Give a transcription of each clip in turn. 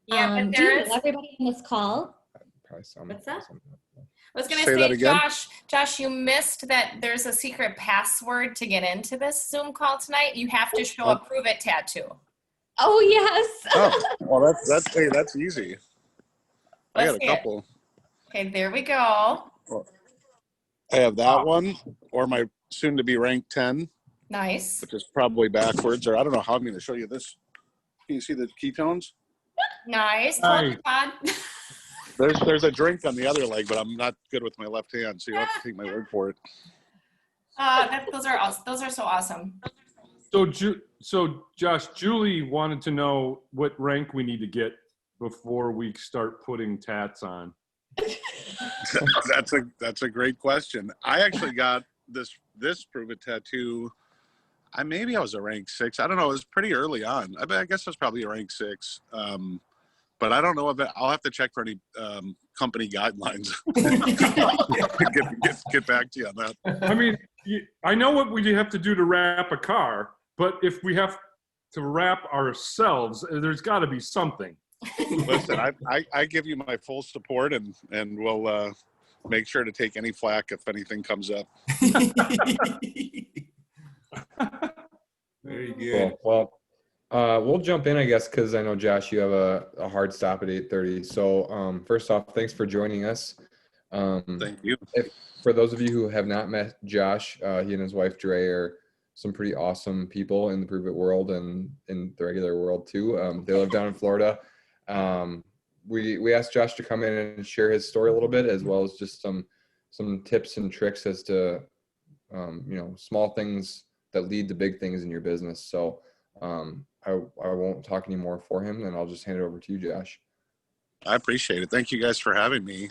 Yeah, but Do you know everybody in this call? what's that? I was going to Say that say, again? Josh, you missed that there's a secret password to get into this Zoom call tonight. You have to show a Pruvit tattoo. Oh, yes. Oh, well, that's easy. I got a couple. Okay, there we go. I have that one, or my soon-to-be ranked 10. Nice. Which is probably backwards, or I don't know how I'm going to show you this. Can you see the ketones? Nice. Told you, Todd. There's a drink on the other leg, but I'm not good with my left hand, so you have to take my word for it. Those are so awesome. So Josh, Julie wanted to know what rank we need to get before we start putting tats on. That's a great question. I actually got this Pruvit tattoo. Maybe I was a rank 6. I don't know. It was pretty early on. I guess it was probably a rank 6. But I don't know if I'll have to check for any company guidelines. get back to you on that. I mean, I know what we have to do to wrap a car, but if we have to wrap ourselves, there's got to be something. Listen, I give you my full support, and we'll make sure to take any flack if anything comes up. Very good. Cool. Well, we'll jump in, I guess, because I know, Josh, you have a hard stop at 8:30. So first off, thanks for joining us. Thank you. For those of you who have not met Josh, he and his wife, Dre, are some pretty awesome people in the Pruvit world and in the regular world, too. They live down in Florida. We asked Josh to come in and share his story a little bit, as well as just some tips and tricks as to, small things that lead to big things in your business. So I won't talk anymore for him, and I'll just hand it over to you, Josh. I appreciate it. Thank you guys for having me.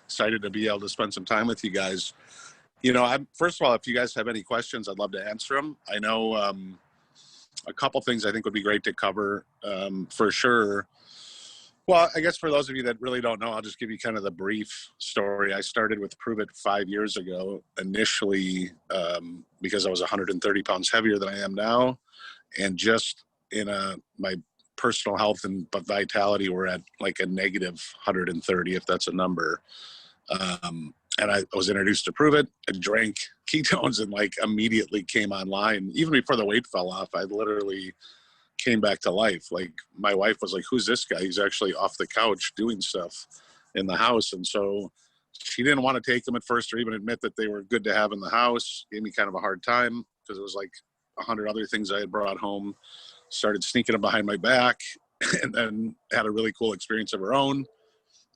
Excited to be able to spend some time with you guys. First of all, if you guys have any questions, I'd love to answer them. I know a couple things I think would be great to cover for sure. Well, I guess for those of you that really don't know, I'll just give you kind of the brief story. I started with Pruvit 5 years ago, initially because I was 130 pounds heavier than I am now. And just in my personal health and vitality, we're at like a negative 130, if that's a number. And I was introduced to Pruvit. I drank ketones and immediately came online. Even before the weight fell off, I literally came back to life. My wife was like, "Who's this guy? He's actually off the couch doing stuff in the house." And so she didn't want to take them at first or even admit that they were good to have in the house. Gave me kind of a hard time because it was like 100 other things I had brought home. Started sneaking them behind my back and then had a really cool experience of her own.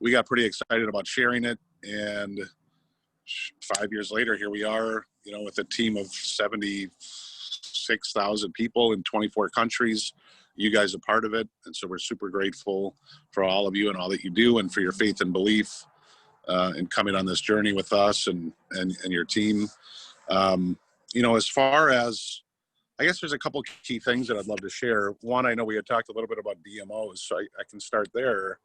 We got pretty excited about sharing it. And 5 years later, here we are, with a team of 76,000 people in 24 countries. You guys are part of it. And so we're super grateful for all of you and all that you do and for your faith and belief in coming on this journey with us and your team. As far as, I guess there's a couple key things that I'd love to share. One, I know we had talked a little bit about DMOs, so I can start there.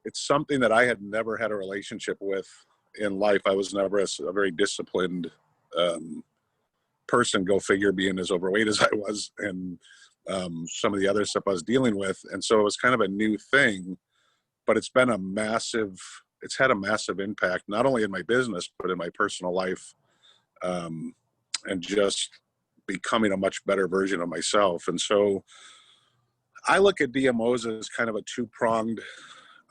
It's something that I had never had a relationship with in life. I was never a very disciplined person, go figure, being as overweight as I was, and some of the other stuff I was dealing with. And so it was kind of a new thing, but it's had a massive impact, not only in my business, but in my personal life, and just becoming a much better version of myself. And so I look at DMOs as kind of a two-pronged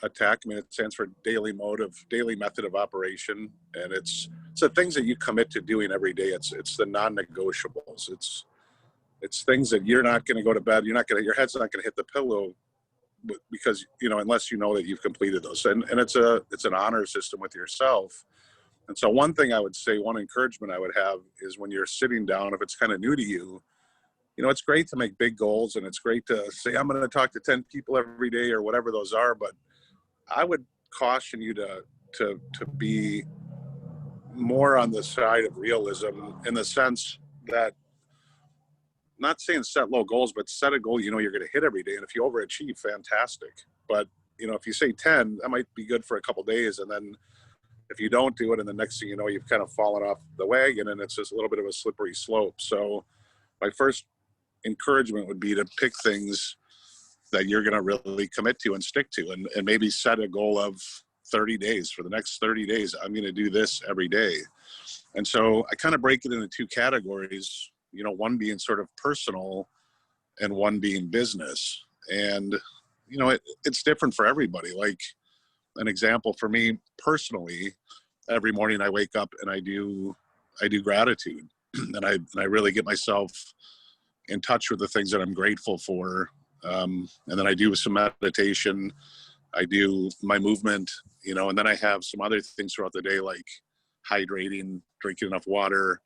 attack. I mean, it stands for daily method of operation. And it's the things that you commit to doing every day. It's the non-negotiables. It's things that you're not going to go to bed. Your head's not going to hit the pillow because, unless you know that you've completed those. And it's an honor system with yourself. And so one thing I would say, one encouragement I would have is when you're sitting down, if it's kind of new to you, it's great to make big goals and it's great to say, I'm going to talk to 10 people every day or whatever those are. But I would caution you to be more on the side of realism, in the sense that, not saying set low goals, but set a goal you're going to hit every day. And if you overachieve, fantastic. But, if you say 10, that might be good for a couple of days. And then if you don't do it, and the next thing you know, you've kind of fallen off the wagon, and it's just a little bit of a slippery slope. So my first encouragement would be to pick things that you're going to really commit to and stick to, and maybe set a goal of 30 days. For the next 30 days, I'm going to do this every day. And so I kind of break it into two categories, you know, one being sort of personal and one being business. And, you know, it's different for everybody. Like an example for me personally, every morning I wake up and I do gratitude, and I really get myself in touch with the things that I'm grateful for. And then I do some meditation, I do my movement, you know, and then I have some other things throughout the day, like hydrating, drinking enough water,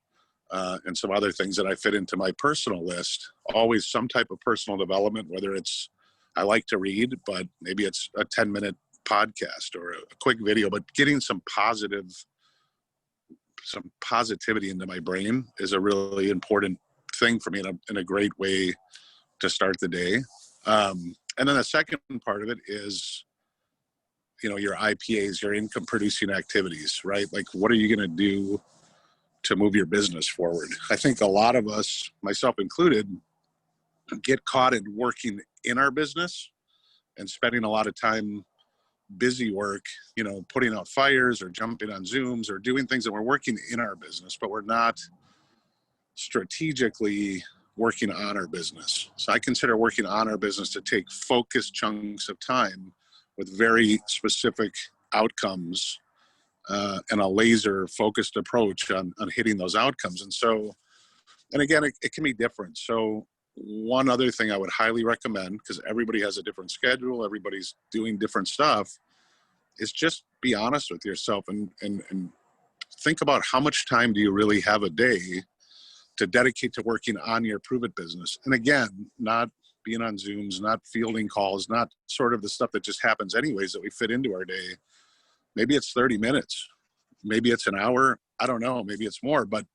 and some other things that I fit into my personal list. Always some type of personal development, whether it's, I like to read, but maybe it's a 10-minute podcast or a quick video, but getting some positivity into my brain is a really important thing for me, and a great way to start the day. And then the second part of it is, you know, your IPAs, your income producing activities, right? Like, what are you going to do to move your business forward? I think a lot of us, myself included, get caught in working in our business and spending a lot of time busy work, you know, putting out fires or jumping on Zooms or doing things that we're working in our business, but we're not strategically working on our business. So I consider working on our business to take focused chunks of time with very specific outcomes, and a laser focused approach on hitting those outcomes. And so, and again, it can be different. So one other thing I would highly recommend, because everybody has a different schedule, everybody's doing different stuff, is just be honest with yourself and think about how much time do you really have a day to dedicate to working on your Pruvit business. And again, not being on Zooms, not fielding calls, not sort of the stuff that just happens anyways that we fit into our day. Maybe it's 30 minutes, maybe it's an hour, I don't know, maybe it's more, but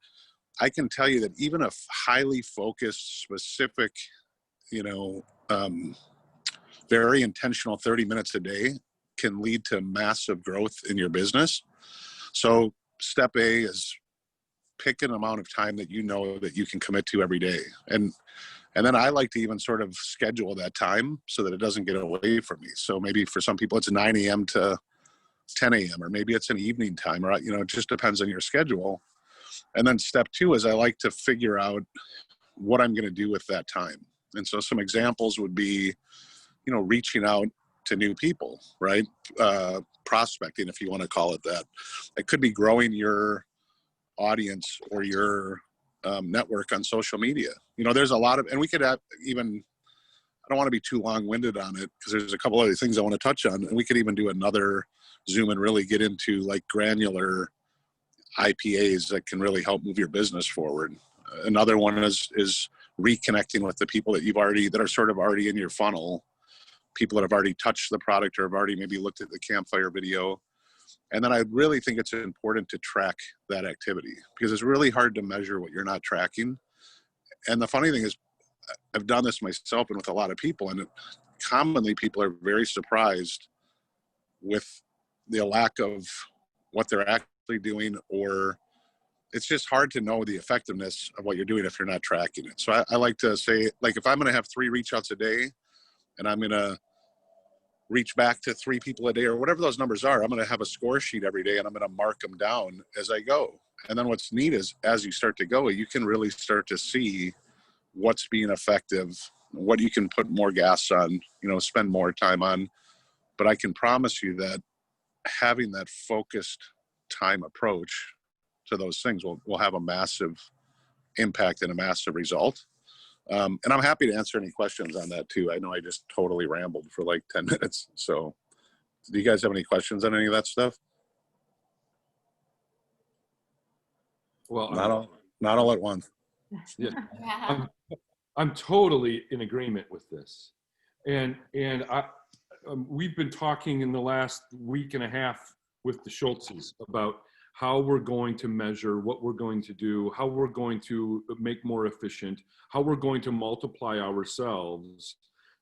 I can tell you that even a highly focused, specific, you know, very intentional 30 minutes a day can lead to massive growth in your business. So step A is pick an amount of time that you know that you can commit to every day. And then I like to even sort of schedule that time so that it doesn't get away from me. So maybe for some people it's 9 a.m. to 10 a.m. or maybe it's an evening time, or, you know, it just depends on your schedule. And then step 2 is I like to figure out what I'm going to do with that time. And so some examples would be, you know, reaching out to new people, right? Prospecting, if you want to call it that. It could be growing your audience or your network on social media. You know, there's a lot of, and we could have even, I don't want to be too long-winded on it because there's a couple other things I want to touch on, and we could even do another Zoom and really get into like granular IPAs that can really help move your business forward. Another one is reconnecting with the people that are sort of already in your funnel, people that have already touched the product or have already maybe looked at the campfire video. And then I really think it's important to track that activity because it's really hard to measure what you're not tracking. And the funny thing is, I've done this myself and with a lot of people, and commonly people are very surprised with the lack of what they're actually doing, or it's just hard to know the effectiveness of what you're doing if you're not tracking it. So I like to say, like, if I'm going to have 3 reach outs a day and I'm going to reach back to 3 people a day or whatever those numbers are, I'm going to have a score sheet every day and I'm going to mark them down as I go. And then what's neat is as you start to go, you can really start to see what's being effective, what you can put more gas on, you know, spend more time on. But I can promise you that having that focused time approach to those things will have a massive impact and a massive result. And I'm happy to answer any questions on that too. I know I just totally rambled for like 10 minutes. So do you guys have any questions on any of that stuff? Well, Not all at once. yeah, Yeah. I'm totally in agreement with this. And we've been talking in the last week and a half with the Schultzes about how we're going to measure, what we're going to do, how we're going to make more efficient, how we're going to multiply ourselves,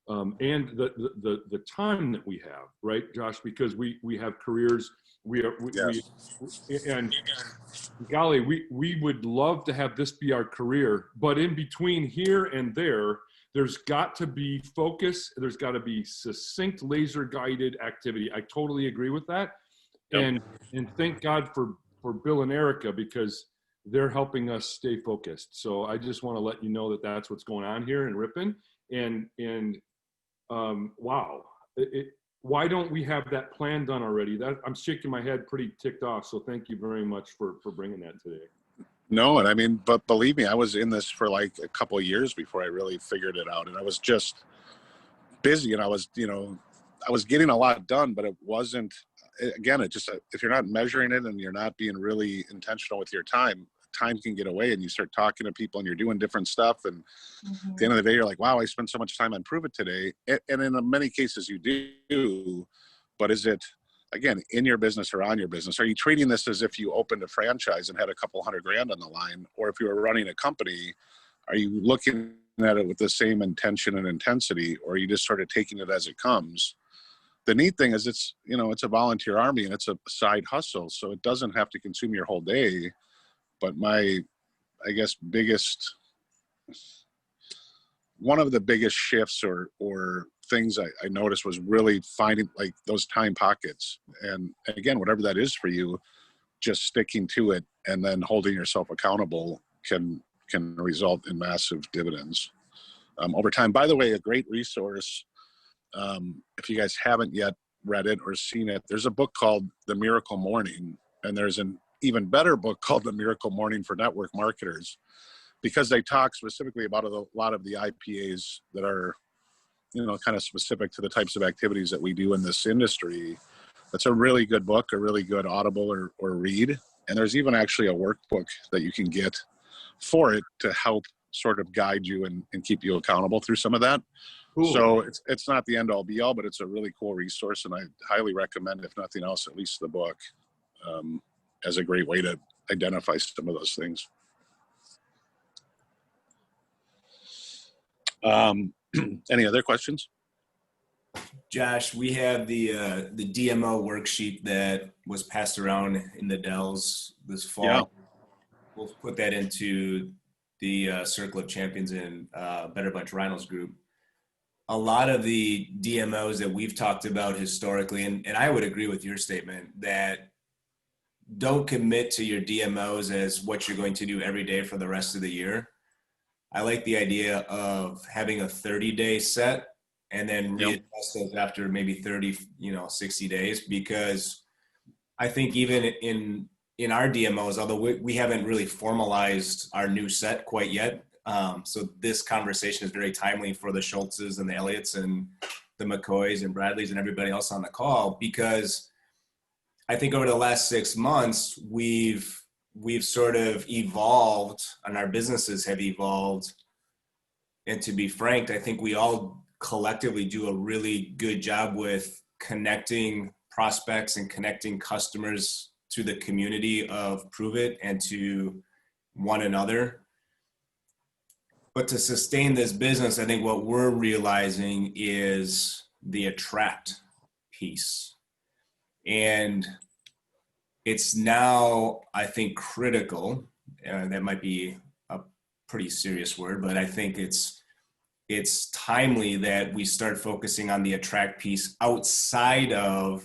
and the time that we have, right, Josh? Because we have careers, and golly, we would love to have this be our career, but in between here and there, there's got to be focus. There's got to be succinct, laser guided activity. I totally agree with that. Yep. And thank God for Bill and Erica, because they're helping us stay focused. So I just want to let you know that that's what's going on here in Ripon. And wow, why don't we have that plan done already? That I'm shaking my head, pretty ticked off. So thank you very much for bringing that today. No, and I mean, but believe me, I was in this for like a couple of years before I really figured it out, and I was just busy, and I was getting a lot done, but it wasn't. Again, it just, if you're not measuring it and you're not being really intentional with your time can get away, and you start talking to people and you're doing different stuff, and at the end of the day, you're like, wow, I spent so much time on Pruvit today. And in many cases you do, but is it, again, in your business or on your business? Are you treating this as if you opened a franchise and had a couple $100,000 on the line? Or if you were running a company, are you looking at it with the same intention and intensity, or are you just sort of taking it as it comes? The neat thing is it's a volunteer army, and it's a side hustle. So it doesn't have to consume your whole day. But my, I guess, one of the biggest shifts or things I noticed was really finding like those time pockets. And again, whatever that is for you, just sticking to it and then holding yourself accountable can result in massive dividends over time. By the way, a great resource, if you guys haven't yet read it or seen it, there's a book called The Miracle Morning, and there's an even better book called The Miracle Morning for Network Marketers, because they talk specifically about a lot of the IPAs that are, kind of specific to the types of activities that we do in this industry. That's a really good book, a really good audible or read. And there's even actually a workbook that you can get for it to help sort of guide you and keep you accountable through some of that. Cool. So it's not the end all be all, but it's a really cool resource. And I highly recommend, if nothing else, at least the book, as a great way to identify some of those things. Any other questions? Josh, we have the DMO worksheet that was passed around in the Dells this fall. Yeah. We'll put that into the Circle of Champions and Better Bunch Rhinos group. A lot of the DMOs that we've talked about historically, and I would agree with your statement, that don't commit to your DMOs as what you're going to do every day for the rest of the year. I like the idea of having a 30-day set and then readjust those after maybe 30, 60 days, because I think even in our DMOs, although we haven't really formalized our new set quite yet, so this conversation is very timely for the Schultzes and the Elliots and the McCoys and Bradleys and everybody else on the call, because I think over the last 6 months, we've sort of evolved and our businesses have evolved. And to be frank, I think we all collectively do a really good job with connecting prospects and connecting customers to the community of Pruvit and to one another. But to sustain this business, I think what we're realizing is the attract piece. And it's now, I think, critical, that might be a pretty serious word, but I think it's timely that we start focusing on the attract piece outside of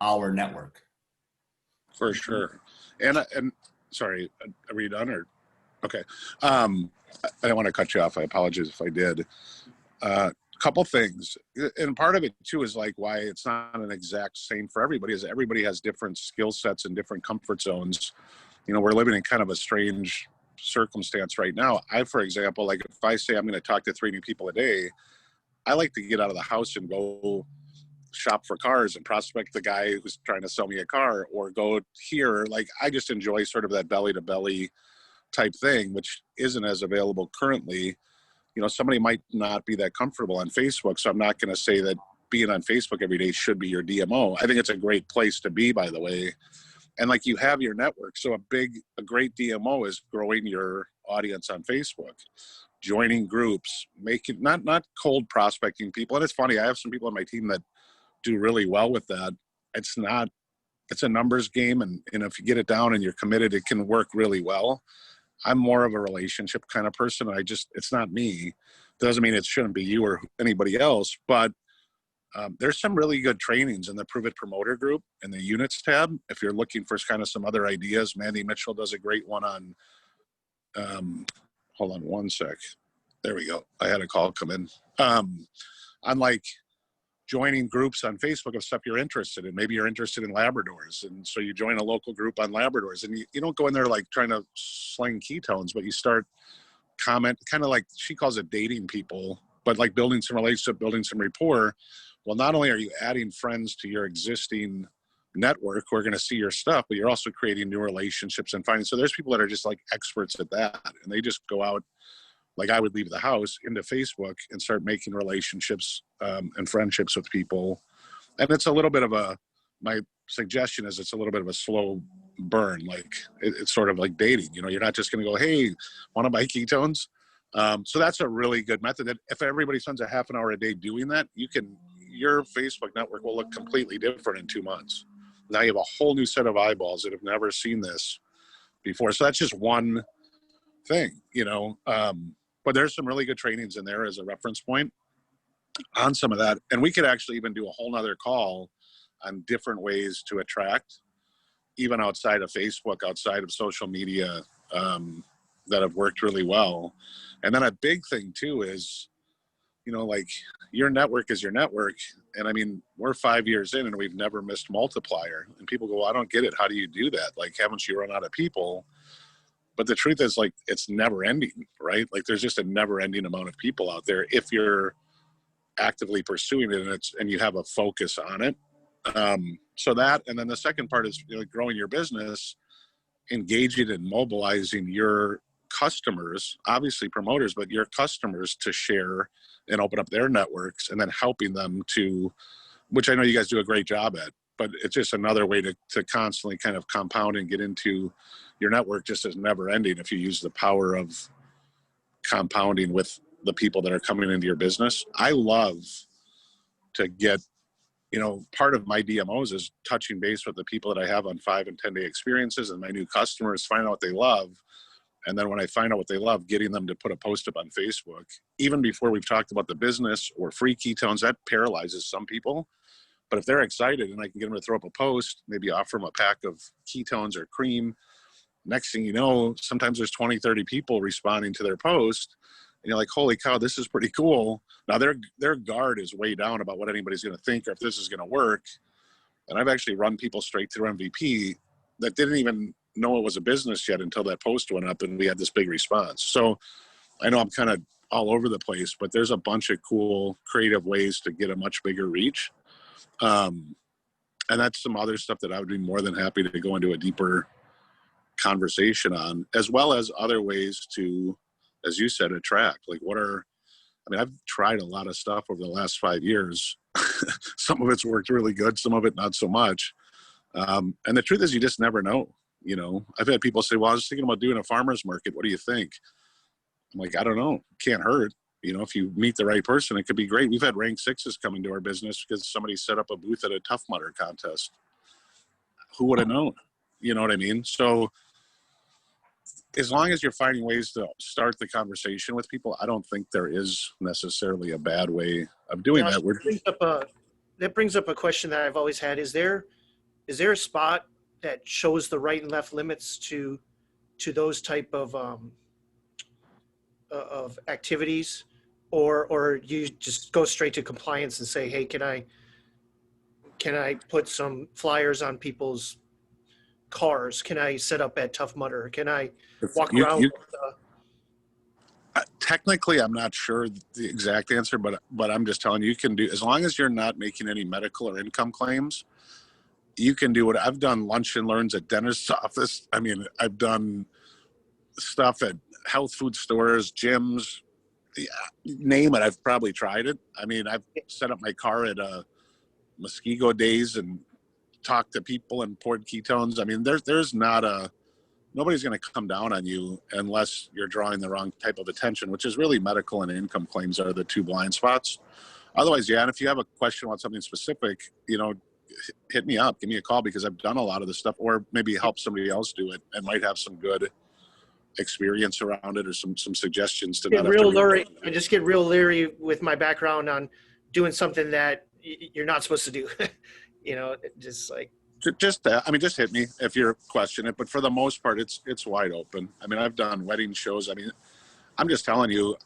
our network. For sure. And sorry, are we done or? Okay. I don't want to cut you off. I apologize if I did. Couple things, and part of it too is like why it's not an exact same for everybody, is everybody has different skill sets and different comfort zones. We're living in kind of a strange circumstance right now. For example, like if I say I'm going to talk to 3 new people a day, I like to get out of the house and go shop for cars and prospect the guy who's trying to sell me a car, or go here. Like I just enjoy sort of that belly to belly type thing, which isn't as available currently. Somebody might not be that comfortable on Facebook, so I'm not going to say that being on Facebook every day should be your DMO. I think it's a great place to be, by the way. And like you have your network. So a great DMO is growing your audience on Facebook, joining groups, making, not cold prospecting people. And it's funny, I have some people on my team that do really well with that. It's a numbers game. And if you get it down and you're committed, it can work really well. I'm more of a relationship kind of person. It's not me. Doesn't mean it shouldn't be you or anybody else, but there's some really good trainings in the Pruvit Promoter Group in the Units tab. If you're looking for kind of some other ideas, Mandy Mitchell does a great one on, hold on one sec. There we go. I had a call come in. On like joining groups on Facebook of stuff you're interested in. Maybe you're interested in Labradors. And so you join a local group on Labradors, and you don't go in there like trying to sling ketones, but you start kind of like she calls it dating people, but like building some relationship, building some rapport. Well, not only are you adding friends to your existing network who are going to see your stuff, but you're also creating new relationships and finding. So there's people that are just like experts at that, and they just go out. Like I would leave the house into Facebook and start making relationships and friendships with people. And it's a little bit of my suggestion is it's a little bit of a slow burn. Like it's sort of like dating, you know, you're not just going to go, hey, want to buy ketones? So that's a really good method that if everybody spends a half an hour a day doing that, your Facebook network will look completely different in 2 months. Now you have a whole new set of eyeballs that have never seen this before. So that's just one thing, you know, but there's some really good trainings in there as a reference point on some of that. And we could actually even do a whole nother call on different ways to attract, even outside of Facebook, outside of social media, that have worked really well. And then a big thing too is, you know, like your network is your network. And I mean, we're 5 years in and we've never missed Multiplier. And people go, well, I don't get it. How do you do that? Like, haven't you run out of people? But the truth is, like, it's never ending, right? Like, there's just a never ending amount of people out there if you're actively pursuing it and you have a focus on it. So that, and then the second part is, you know, growing your business, engaging and mobilizing your customers, obviously promoters, but your customers to share and open up their networks, and then helping them to, which I know you guys do a great job at, but it's just another way to constantly kind of compound and get into your network just as never ending if you use the power of compounding with the people that are coming into your business. I love to get, you know, part of my DMOs is touching base with the people that I have on 5 and 10 day experiences and my new customers, find out what they love. And then when I find out what they love, getting them to put a post up on Facebook, even before we've talked about the business or free ketones, that paralyzes some people. But if they're excited and I can get them to throw up a post, maybe offer them a pack of ketones or cream, next thing you know, sometimes there's 20, 30 people responding to their post. And you're like, holy cow, this is pretty cool. Now their guard is way down about what anybody's going to think or if this is going to work. And I've actually run people straight through MVP that didn't even know it was a business yet until that post went up and we had this big response. So I know I'm kind of all over the place, but there's a bunch of cool creative ways to get a much bigger reach. And that's some other stuff that I would be more than happy to go into a deeper conversation on, as well as other ways to, as you said, attract. Like I've tried a lot of stuff over the last 5 years. Some of it's worked really good, some of it not so much. And the truth is you just never know. You know, I've had people say, well, I was thinking about doing a farmer's market. What do you think? I'm like, I don't know. Can't hurt. You know, if you meet the right person, it could be great. We've had rank 6s come into our business because somebody set up a booth at a Tough Mudder contest. Who would have known? You know what I mean? So as long as you're finding ways to start the conversation with people, I don't think there is necessarily a bad way of doing Josh, that. That brings up a question that I've always had. Is there a spot that shows the right and left limits to those type of activities, or you just go straight to compliance and say, hey, can I put some flyers on people's cars? Can I set up at Tough Mudder? Can I walk around? Technically, I'm not sure the exact answer, but I'm just telling you, you can do, as long as you're not making any medical or income claims, you can do what I've done. Lunch and learns at dentist's office. I mean, I've done stuff at health food stores, gyms, name it. I've probably tried it. I mean, I've set up my car at Muskego days and talked to people and poured ketones. I mean, there's nobody's going to come down on you unless you're drawing the wrong type of attention, which is really medical and income claims are the two blind spots. Otherwise, yeah. And if you have a question about something specific, you know, hit me up, give me a call, because I've done a lot of this stuff, or maybe help somebody else do it and might have some good experience around it or some suggestions to Get not have real to leery. I just get real leery with my background on doing something that you're not supposed to do. Just like, just hit me if you're questioning it, but for the most part it's wide open. I mean, I've done wedding shows. I mean, I'm just telling you,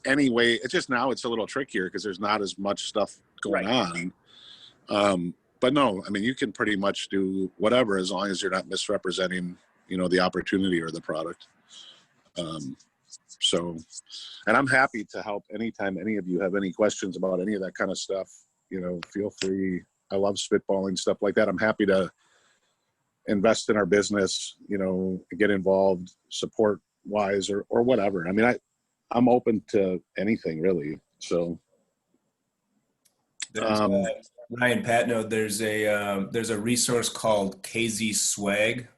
anyway, it's just now it's a little trickier because there's not as much stuff going on. But no, I mean, you can pretty much do whatever as long as you're not misrepresenting, the opportunity or the product. So, and I'm happy to help anytime any of you have any questions about any of that kind of stuff. Feel free. I love spitballing stuff like that. I'm happy to invest in our business, get involved support wise or whatever. I mean, I'm open to anything really. So Ryan Patno, there's a resource called KZ Swag.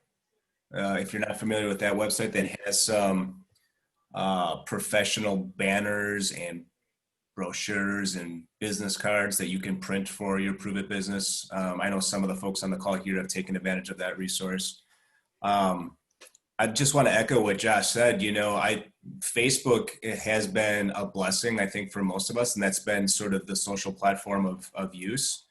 If you're not familiar with that website, that has some professional banners and brochures and business cards that you can print for your Pruvit business. I know some of the folks on the call here have taken advantage of that resource. I just want to echo what Josh said. Facebook, it has been a blessing, I think, for most of us, and that's been sort of the social platform of use.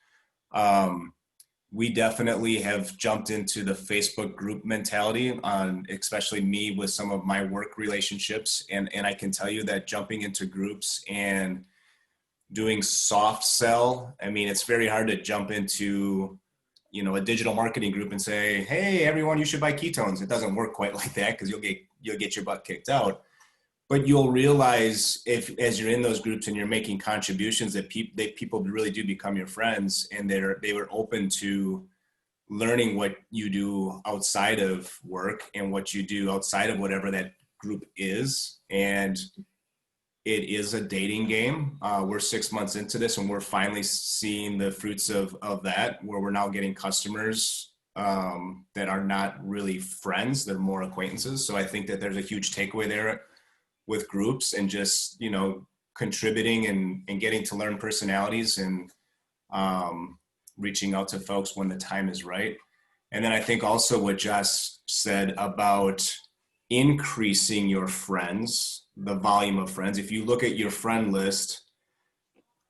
We definitely have jumped into the Facebook group mentality on, especially me with some of my work relationships. And I can tell you that jumping into groups and doing soft sell, I mean, it's very hard to jump into, a digital marketing group and say, hey, everyone, you should buy ketones. It doesn't work quite like that because you'll get your butt kicked out. But you'll realize as you're in those groups and you're making contributions that people really do become your friends, and they were open to learning what you do outside of work and what you do outside of whatever that group is. And it is a dating game. We're 6 months into this, and we're finally seeing the fruits of that, where we're now getting customers that are not really friends. They're more acquaintances. So I think that there's a huge takeaway there with groups and just, contributing and getting to learn personalities and reaching out to folks when the time is right. And then I think also what Josh said about increasing your friends, the volume of friends. If you look at your friend list,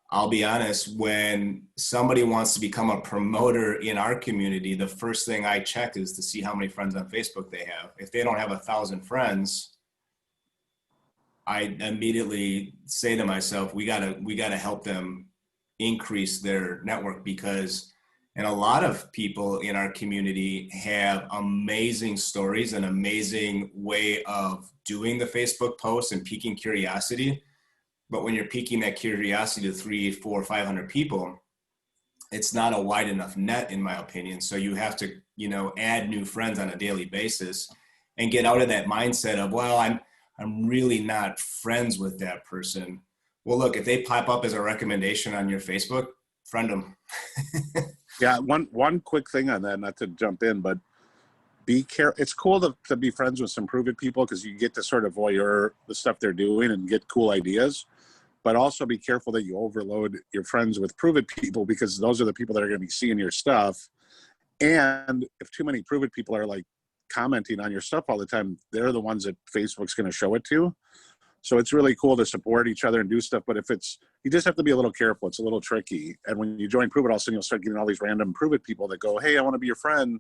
I'll be honest, when somebody wants to become a promoter in our community, the first thing I check is to see how many friends on Facebook they have. If they don't have 1,000 friends, I immediately say to myself, we gotta help them increase their network, because and a lot of people in our community have amazing stories, an amazing way of doing the Facebook posts and piquing curiosity. But when you're piquing that curiosity to 300, 400, 500 people, it's not a wide enough net, in my opinion. So you have to, add new friends on a daily basis and get out of that mindset of, well, I'm really not friends with that person. Well, look, if they pop up as a recommendation on your Facebook, friend them. Yeah, one quick thing on that, not to jump in, but be careful. It's cool to be friends with some Pruvit people because you get to sort of voyeur the stuff they're doing and get cool ideas. But also be careful that you overload your friends with Pruvit people, because those are the people that are going to be seeing your stuff. And if too many Pruvit people are like commenting on your stuff all the time, they're the ones that Facebook's going to show it to. So it's really cool to support each other and do stuff. But you just have to be a little careful. It's a little tricky. And when you join Pruvit, all of a sudden you'll start getting all these random Pruvit people that go, hey, I want to be your friend.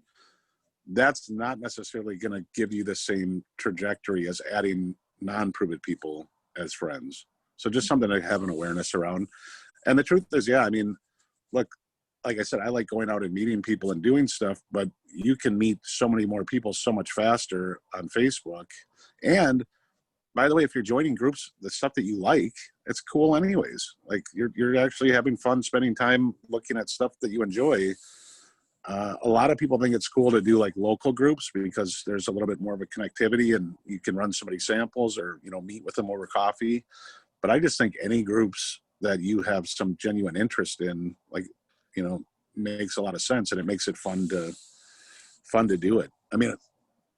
That's not necessarily going to give you the same trajectory as adding non-Pruvit people as friends. So just something to have an awareness around. And the truth is, yeah, I mean, look, like I said, I like going out and meeting people and doing stuff, but you can meet so many more people so much faster on Facebook. And by the way, if you're joining groups, the stuff that you like, it's cool anyways. Like you're actually having fun spending time looking at stuff that you enjoy. A lot of people think it's cool to do like local groups because there's a little bit more of a connectivity and you can run somebody's samples or, meet with them over coffee. But I just think any groups that you have some genuine interest in, like, makes a lot of sense, and it makes it fun to do it. I mean,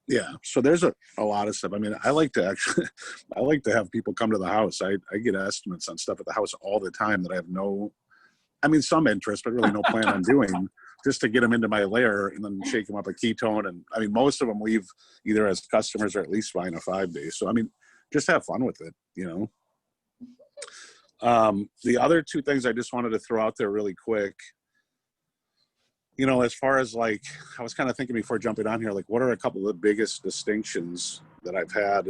yeah. So there's a lot of stuff. I mean, I like to have people come to the house. I get estimates on stuff at the house all the time that I have some interest, but really no plan on doing. just to get them into my lair and then shake them up a ketone. And I mean, most of them leave either as customers or at least buying a 5-day. So, I mean, just have fun with it, you know? The other two things I just wanted to throw out there really quick, you know, as far as like, I was kind of thinking before jumping on here, like what are a couple of the biggest distinctions that I've had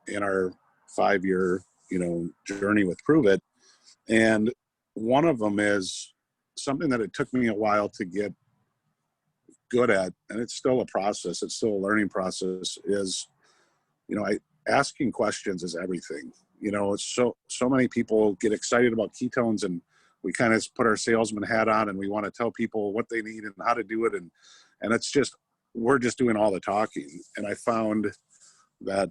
in our 5-year, you know, journey with Pruvit? And one of them is something that it took me a while to get good at, and it's still a process, it's still a learning process, is, you know, asking questions is everything. You know, it's so many people get excited about ketones, and we kind of put our salesman hat on and we want to tell people what they need and how to do it. And it's just, we're just doing all the talking. And I found that,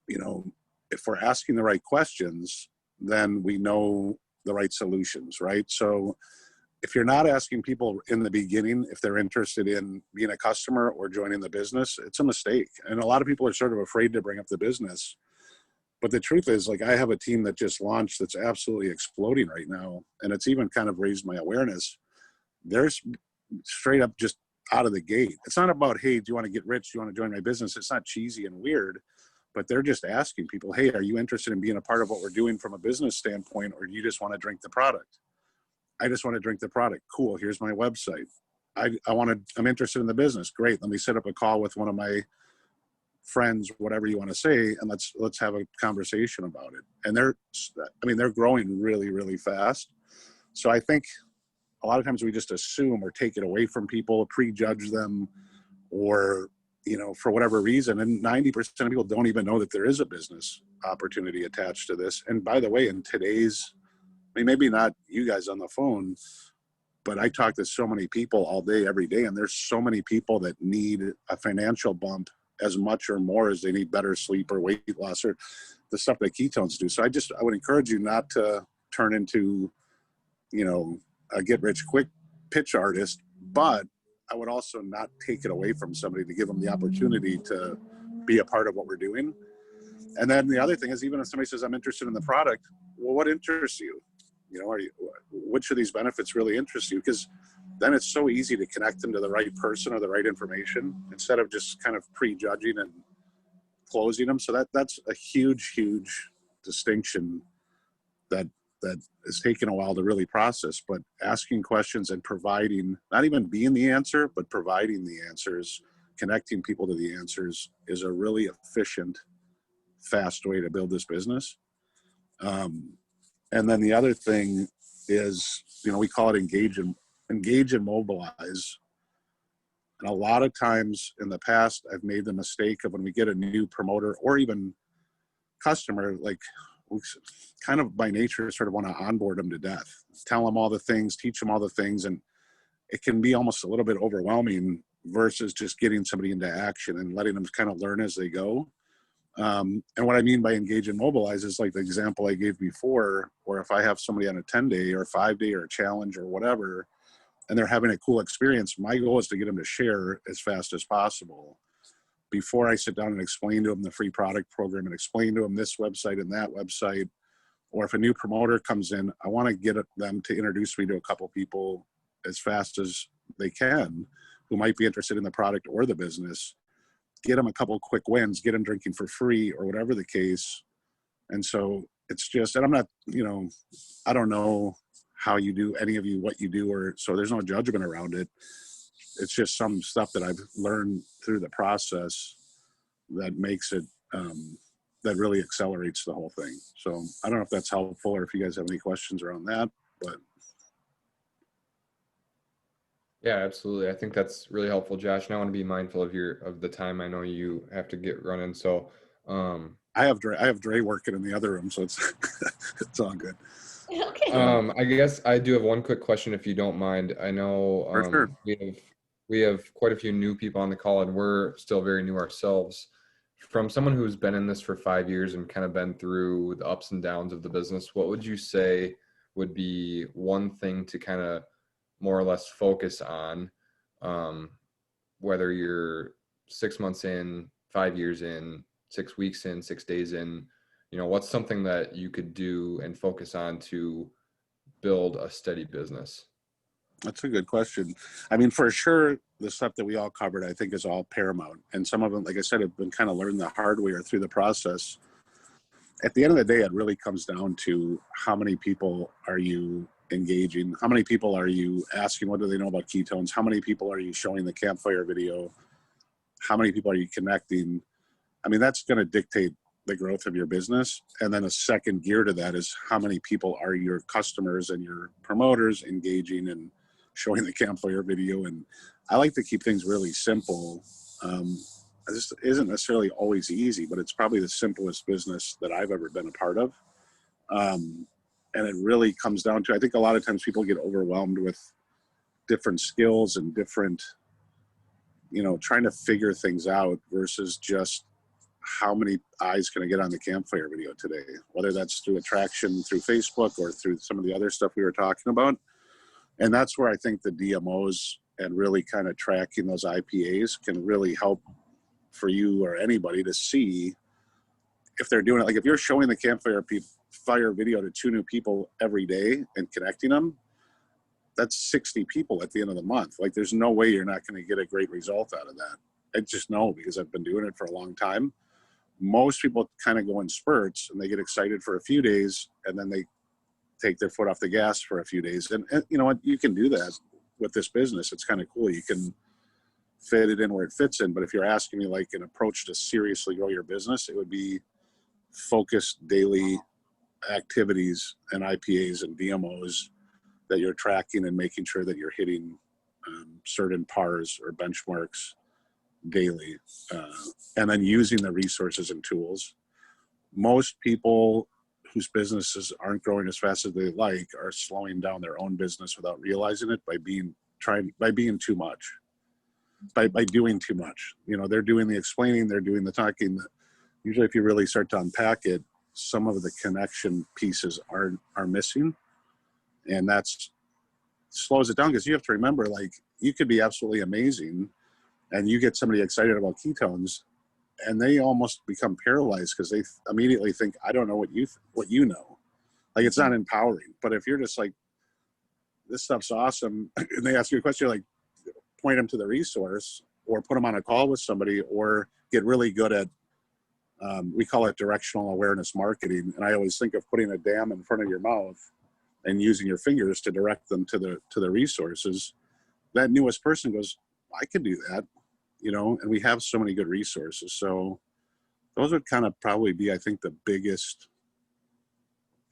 you know, if we're asking the right questions, then we know the right solutions, right? So if you're not asking people in the beginning if they're interested in being a customer or joining the business, it's a mistake. And a lot of people are sort of afraid to bring up the business. But the truth is, like, I have a team that just launched that's absolutely exploding right now. And it's even kind of raised my awareness. There's straight up just out of the gate. It's not about, hey, do you want to get rich? Do you want to join my business? It's not cheesy and weird, but they're just asking people, hey, are you interested in being a part of what we're doing from a business standpoint, or do you just want to drink the product? I just want to drink the product. Cool. Here's my website. I'm interested in the business. Great. Let me set up a call with one of my friends, whatever you want to say, and let's have a conversation about it. And they're growing really, really fast. So I think a lot of times we just assume or take it away from people, prejudge them, or, you know, for whatever reason. And 90% of people don't even know that there is a business opportunity attached to this. And by the way, in today's, I mean, maybe not you guys on the phone, but I talk to so many people all day, every day, and there's so many people that need a financial bump as much or more as they need better sleep or weight loss or the stuff that ketones do. So I would encourage you not to turn into, you know, a get rich quick pitch artist, but I would also not take it away from somebody to give them the opportunity to be a part of what we're doing. And then the other thing is, even if somebody says, I'm interested in the product, well, what interests you? You know, which of these benefits really interest you? Because then it's so easy to connect them to the right person or the right information instead of just kind of prejudging and closing them. So that's a huge distinction that has taken a while to really process. But asking questions and providing, not even being the answer, but providing the answers, connecting people to the answers, is a really efficient, fast way to build this business. And then the other thing is, you know, we call it engage and mobilize. And a lot of times in the past, I've made the mistake of when we get a new promoter or even customer, like, we kind of by nature sort of want to onboard them to death, tell them all the things, teach them all the things. And it can be almost a little bit overwhelming versus just getting somebody into action and letting them kind of learn as they go. And what I mean by engage and mobilize is like the example I gave before, where if I have somebody on a 10-day or 5-day or a challenge or whatever, and they're having a cool experience, my goal is to get them to share as fast as possible before I sit down and explain to them the free product program and explain to them this website and that website. Or if a new promoter comes in, I want to get them to introduce me to a couple people as fast as they can who might be interested in the product or the business. Get them a couple quick wins, get them drinking for free or whatever the case. And so it's just, and I'm not, you know, I don't know how you do, any of you, what you do, or so there's no judgment around it. It's just some stuff that I've learned through the process that makes it, that really accelerates the whole thing. So I don't know if that's helpful or if you guys have any questions around that, but. Yeah, absolutely. I think that's really helpful, Josh. And I want to be mindful of the time. I know you have to get running. So I have Dre working in the other room, so it's it's all good. Okay. I guess I do have one quick question, if you don't mind. I know For sure. we have quite a few new people on the call, and we're still very new ourselves. From someone who's been in this for 5 years and kind of been through the ups and downs of the business, what would you say would be one thing to kind of more or less focus on, whether you're 6 months in, 5 years in, 6 weeks in, 6 days in? You know, what's something that you could do and focus on to build a steady business? That's a good question. I mean, for sure, the stuff that we all covered, I think, is all paramount. And some of them, like I said, have been kind of learned the hard way or through the process. At the end of the day, it really comes down to how many people are you engaging? How many people are you asking, what do they know about ketones? How many people are you showing the campfire video? How many people are you connecting? I mean, that's going to dictate the growth of your business. And then a second gear to that is how many people are your customers and your promoters engaging and showing the campfire video. And I like to keep things really simple. This isn't necessarily always easy, but it's probably the simplest business that I've ever been a part of. And it really comes down to, I think a lot of times people get overwhelmed with different skills and different, trying to figure things out versus just how many eyes can I get on the campfire video today, whether that's through attraction, through Facebook, or through some of the other stuff we were talking about. And that's where I think the DMOs and really kind of tracking those IPAs can really help for you or anybody to see if they're doing it. Like if you're showing the campfire fire video to 2 new people every day and connecting them, that's 60 people at the end of the month. Like there's no way you're not going to get a great result out of that. I just know, because I've been doing it for a long time. Most people kind of go in spurts and they get excited for a few days and then they take their foot off the gas for a few days. And you know what, you can do that with this business. It's kind of cool. You can fit it in where it fits in. But if you're asking me like an approach to seriously grow your business, it would be focused daily activities and IPAs and DMOs that you're tracking and making sure that you're hitting certain pars or benchmarks daily, and then using the resources and tools. Most people whose businesses aren't growing as fast as they like are slowing down their own business without realizing it by being too much, by doing too much. They're doing the explaining, they're doing the talking. Usually if you really start to unpack it, some of the connection pieces are missing, and that's slows it down, because you have to remember, like, you could be absolutely amazing and you get somebody excited about ketones and they almost become paralyzed because they immediately think, I don't know what you know. Like, it's not empowering. But if you're just like, this stuff's awesome, and they ask you a question, you're like, point them to the resource or put them on a call with somebody, or get really good at, we call it directional awareness marketing. And I always think of putting a dam in front of your mouth and using your fingers to direct them to the resources. That newest person goes, I can do that, and we have so many good resources. So those would kind of probably be, I think, the biggest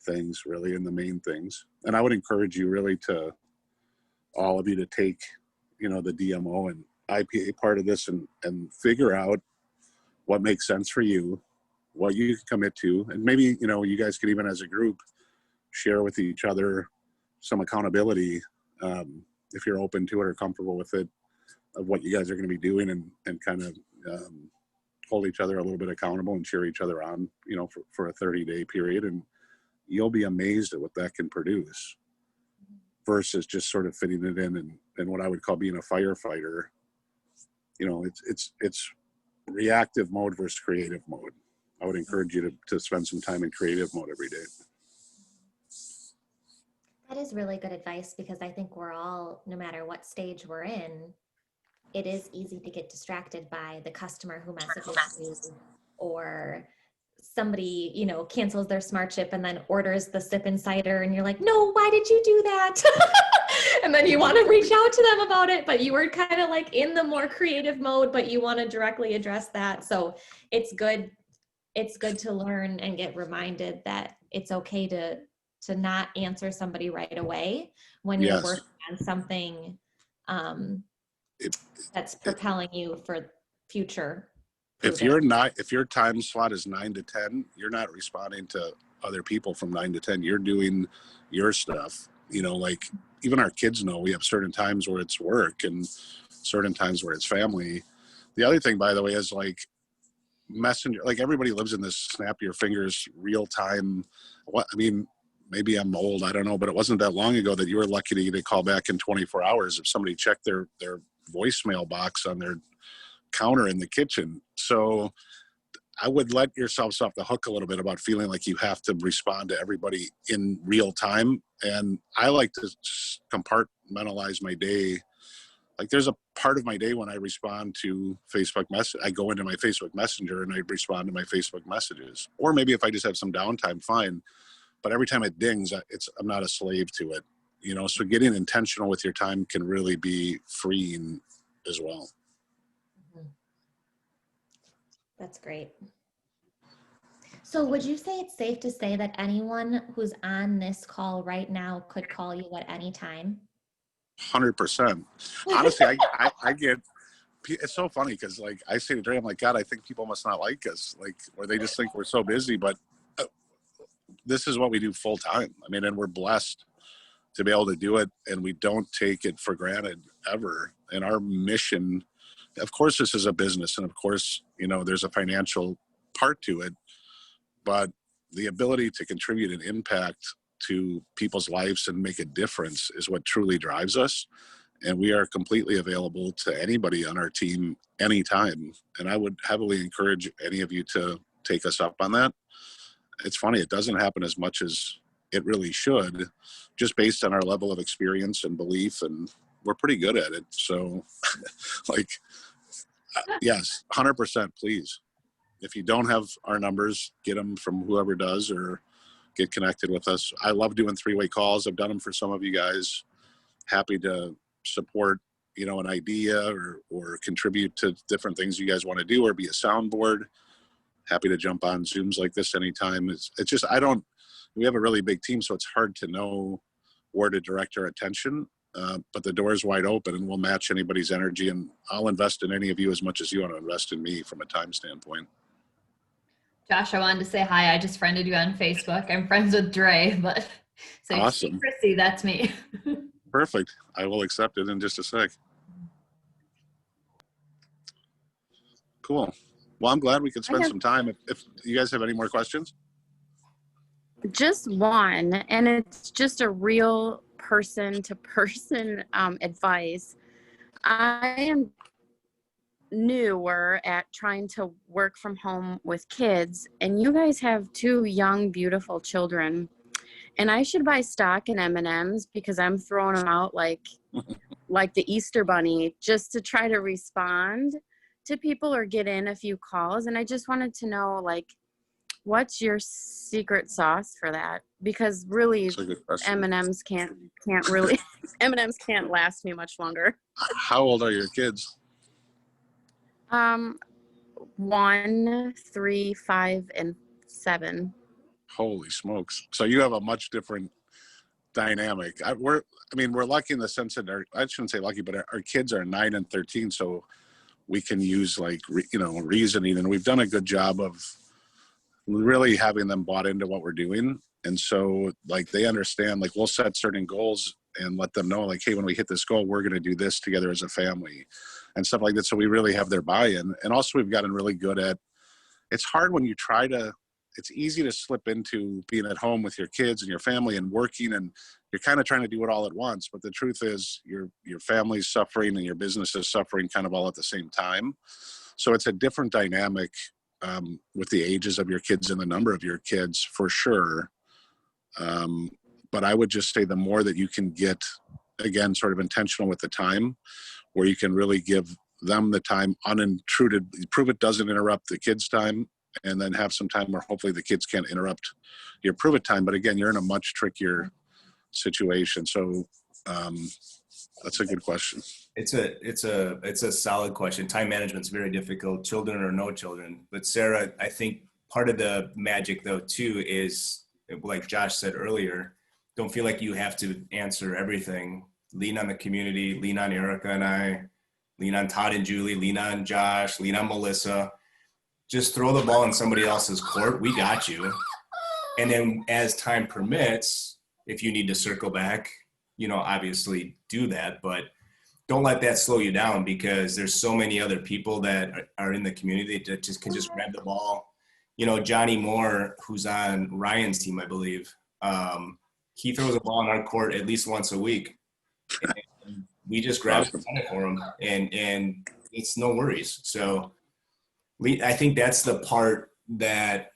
things really, and the main things. And I would encourage you really to, all of you, to take, the DMO and IPA part of this and figure out what makes sense for you, what you can commit to. And maybe, you guys could even as a group share with each other some accountability, if you're open to it or comfortable with it, of what you guys are going to be doing, and kind of hold each other a little bit accountable and cheer each other on, for a 30-day period. And you'll be amazed at what that can produce versus just sort of fitting it in and what I would call being a firefighter. It's reactive mode versus creative mode. I would encourage you to spend some time in creative mode every day. That is really good advice, because I think we're all, no matter what stage we're in, it is easy to get distracted by the customer who messages you, or somebody, cancels their smart chip and then orders the sip and cider, and you're like, no, why did you do that? And then you want to reach out to them about it, but you were kind of like in the more creative mode, but you want to directly address that. So it's good to learn and get reminded that it's okay to not answer somebody right away when you're Yes. working on something that's propelling you for future. If your time slot is 9 to 10, you're not responding to other people from 9 to 10. You're doing your stuff. Like, even our kids know we have certain times where it's work and certain times where it's family. The other thing, by the way, is like messenger. Like, everybody lives in this snap your fingers real time. Maybe I'm old, I don't know, but it wasn't that long ago that you were lucky to get a call back in 24 hours if somebody checked their voicemail box on their counter in the kitchen. So I would let yourselves off the hook a little bit about feeling like you have to respond to everybody in real time. And I like to compartmentalize my day. Like there's a part of my day when I respond to Facebook message. I go into my Facebook Messenger and I respond to my Facebook messages. Or maybe if I just have some downtime, fine. But every time it dings, I'm not a slave to it. You know, so getting intentional with your time can really be freeing as well. That's great. So would you say it's safe to say that anyone who's on this call right now could call you at any time? 100%. Honestly, I get, it's so funny because like I say to Dre, I'm like, God, I think people must not like us, like, or they just think we're so busy, but this is what we do full time. I mean, and we're blessed to be able to do it, and we don't take it for granted ever. And our mission, of course, this is a business, and of course, you know, there's a financial part to it, but the ability to contribute an impact to people's lives and make a difference is what truly drives us. And we are completely available to anybody on our team anytime. And I would heavily encourage any of you to take us up on that. It's funny, it doesn't happen as much as it really should, just based on our level of experience and belief, and we're pretty good at it. So like, yes, 100%, please. If you don't have our numbers, get them from whoever does, or get connected with us. I love doing three-way calls. I've done them for some of you guys. Happy to support, you know, an idea or contribute to different things you guys want to do, or be a soundboard. Happy to jump on Zooms like this anytime. It's just, we have a really big team, so it's hard to know where to direct our attention. But the door is wide open, and we'll match anybody's energy, and I'll invest in any of you as much as you want to invest in me from a time standpoint. Josh, I wanted to say hi. I just friended you on Facebook. I'm friends with Dre, but so Awesome. Chrissy, that's me. Perfect. I will accept it in just a sec. Cool. Well, I'm glad we could spend some time. If you guys have any more questions. Just one, and it's just a real person-to-person advice. I am newer at trying to work from home with kids, and you guys have two young, beautiful children, and I should buy stock in M&Ms because I'm throwing them out like the Easter Bunny, just to try to respond to people or get in a few calls. And I just wanted to know, like, what's your secret sauce for that? Because really, M&Ms can't really M&Ms can't last me much longer. How old are your kids? 1, 3, 5, and 7. Holy smokes. So you have a much different dynamic. We're lucky in the sense that I shouldn't say lucky, but our kids are 9 and 13. So we can use reasoning, and we've done a good job of really having them bought into what we're doing. And so like they understand, like we'll set certain goals and let them know, like, hey, when we hit this goal, we're going to do this together as a family and stuff like that. So we really have their buy-in. And also we've gotten really good at, it's hard when you it's easy to slip into being at home with your kids and your family and working, and you're kind of trying to do it all at once. But the truth is your family's suffering and your business is suffering kind of all at the same time. So it's a different dynamic with the ages of your kids and the number of your kids for sure. But I would just say the more that you can get, again, sort of intentional with the time, where you can really give them the time unintruded. Pruvit doesn't interrupt the kids' time, and then have some time where hopefully the kids can't interrupt your Pruvit time. But again, you're in a much trickier situation. So that's a good question. It's a solid question. Time management's very difficult, children or no children. But Sarah, I think part of the magic though too is, like Josh said earlier, don't feel like you have to answer everything. Lean on the community, lean on Erica and I, lean on Todd and Julie, lean on Josh, lean on Melissa. Just throw the ball in somebody else's court. We got you. And then as time permits, if you need to circle back, obviously do that, but don't let that slow you down, because there's so many other people that are in the community that can just grab the ball. Johnny Moore, who's on Ryan's team, I believe, he throws a ball in our court at least once a week. And we just grab it for him, and it's no worries. So I think that's the part that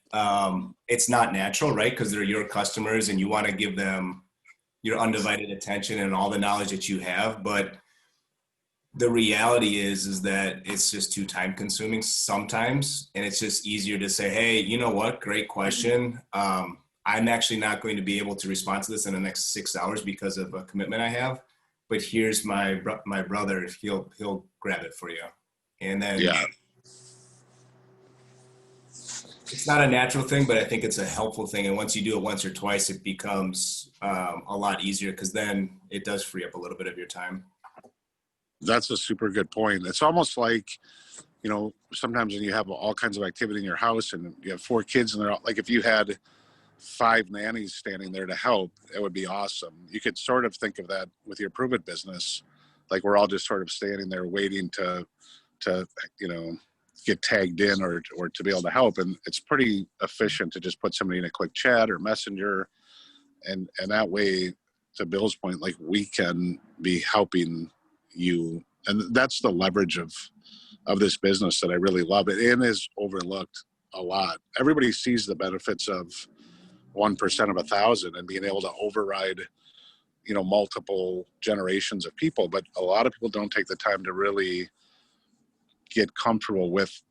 it's not natural, right? Because they're your customers and you want to give them your undivided attention and all the knowledge that you have. But the reality is that it's just too time consuming sometimes. And it's just easier to say, hey, you know what? Great question. I'm actually not going to be able to respond to this in the next 6 hours because of a commitment I have. But here's my brother. He'll grab it for you. And then it's not a natural thing, but I think it's a helpful thing. And once you do it once or twice, it becomes a lot easier, because then it does free up a little bit of your time. That's a super good point. It's almost like, you know, sometimes when you have all kinds of activity in your house and you have 4 kids and they're all, like, if you had 5 nannies standing there to help, it would be awesome. You could sort of think of that with your Pruvit business. Like, we're all just sort of standing there waiting to you know, get tagged in or to be able to help. And it's pretty efficient to just put somebody in a quick chat or messenger. And that way, to Bill's point, like, we can be helping you. And that's the leverage of this business that I really love. It and is overlooked a lot. Everybody sees the benefits of 1% of 1,000 and being able to override, you know, multiple generations of people. But a lot of people don't take the time to really get comfortable with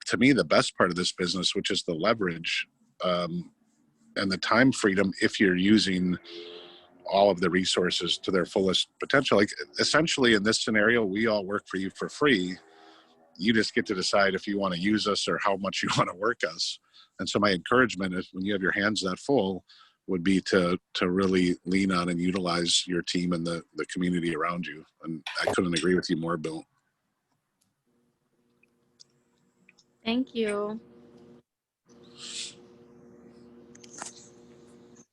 to me, the best part of this business, which is the leverage and the time freedom if you're using all of the resources to their fullest potential. Like, essentially in this scenario, we all work for you for free. You just get to decide if you want to use us or how much you want to work us. And so my encouragement is, when you have your hands that full, would be to really lean on and utilize your team and the community around you. And I couldn't agree with you more, Bill. Thank you.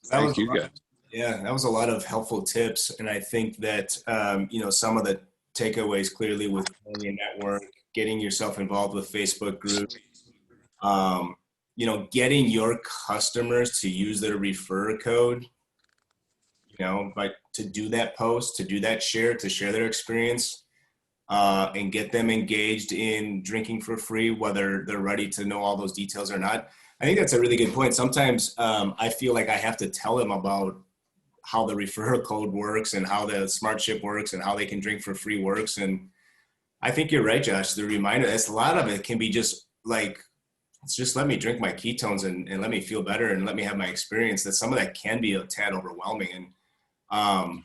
Thank you, guys. Yeah, that was a lot of helpful tips. And I think that, you know, some of the takeaways clearly with your network, getting yourself involved with Facebook groups, you know, getting your customers to use their refer code, you know, but to do that post, to do that share, to share their experience, and get them engaged in drinking for free, whether they're ready to know all those details or not. I think that's a really good point. Sometimes I feel like I have to tell them about how the referral code works and how the smart ship works and how they can drink for free works. And I think you're right, Josh. The reminder, a lot of it can be just like, it's just let me drink my ketones and let me feel better and let me have my experience. That some of that can be a tad overwhelming. And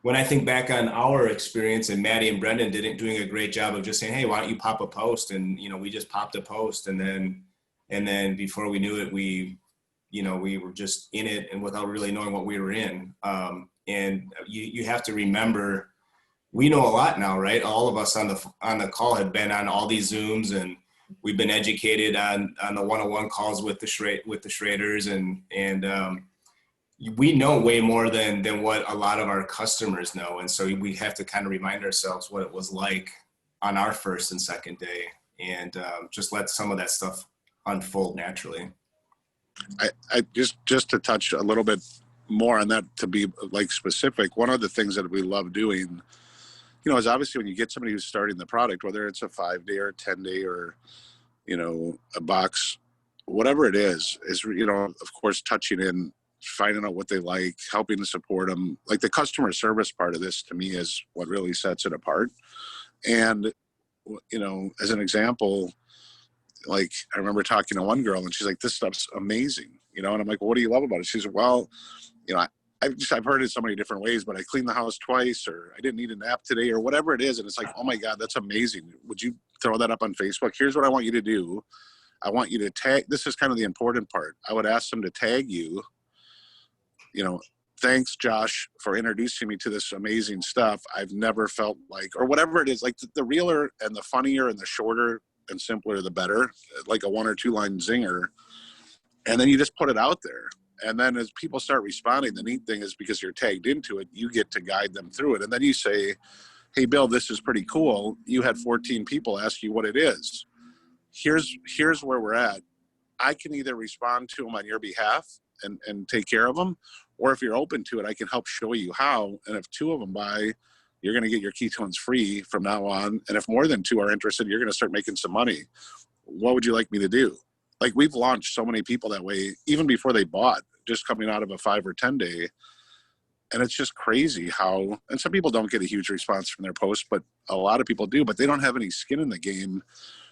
when I think back on our experience, and Maddie and Brendan doing a great job of just saying, hey, why don't you pop a post? And, you know, we just popped a post, and then before we knew it, we were just in it and without really knowing what we were in. And you have to remember, we know a lot now, right? All of us on the call have been on all these Zooms, and we've been educated on the one-on-one calls with the Schraders, and we know way more than what a lot of our customers know. And so we have to kind of remind ourselves what it was like on our first and second day, and just let some of that stuff unfold naturally. I just to touch a little bit more on that, to be like specific, one of the things that we love doing, you know, is obviously when you get somebody who's starting the product, whether it's a 5-day or 10-day or, you know, a box, whatever it is, you know, of course, touching in, finding out what they like, helping to support them. Like, the customer service part of this to me is what really sets it apart. And, you know, as an example, like, I remember talking to one girl and she's like, this stuff's amazing, you know? And I'm like, well, what do you love about it? She's like, well, you know, I've heard it so many different ways, but I cleaned the house twice, or I didn't need a nap today, or whatever it is. And it's like, oh my God, that's amazing. Would you throw that up on Facebook? Here's what I want you to do. I want you to tag, this is kind of the important part. I would ask them to tag you, you know, thanks, Josh, for introducing me to this amazing stuff. I've never felt like, or whatever it is, like the realer and the funnier and the shorter and simpler, the better, like a 1 or 2 line zinger. And then you just put it out there. And then as people start responding, the neat thing is, because you're tagged into it, you get to guide them through it. And then you say, hey, Bill, this is pretty cool. You had 14 people ask you what it is. Here's where we're at. I can either respond to them on your behalf and take care of them, or if you're open to it, I can help show you how. And if 2 of them buy, you're going to get your ketones free from now on. And if more than 2 are interested, you're going to start making some money. What would you like me to do? like we've launched so many people that way, even before they bought, just coming out of a 5 or 10 day. And it's just crazy how, and some people don't get a huge response from their posts, but a lot of people do, but they don't have any skin in the game.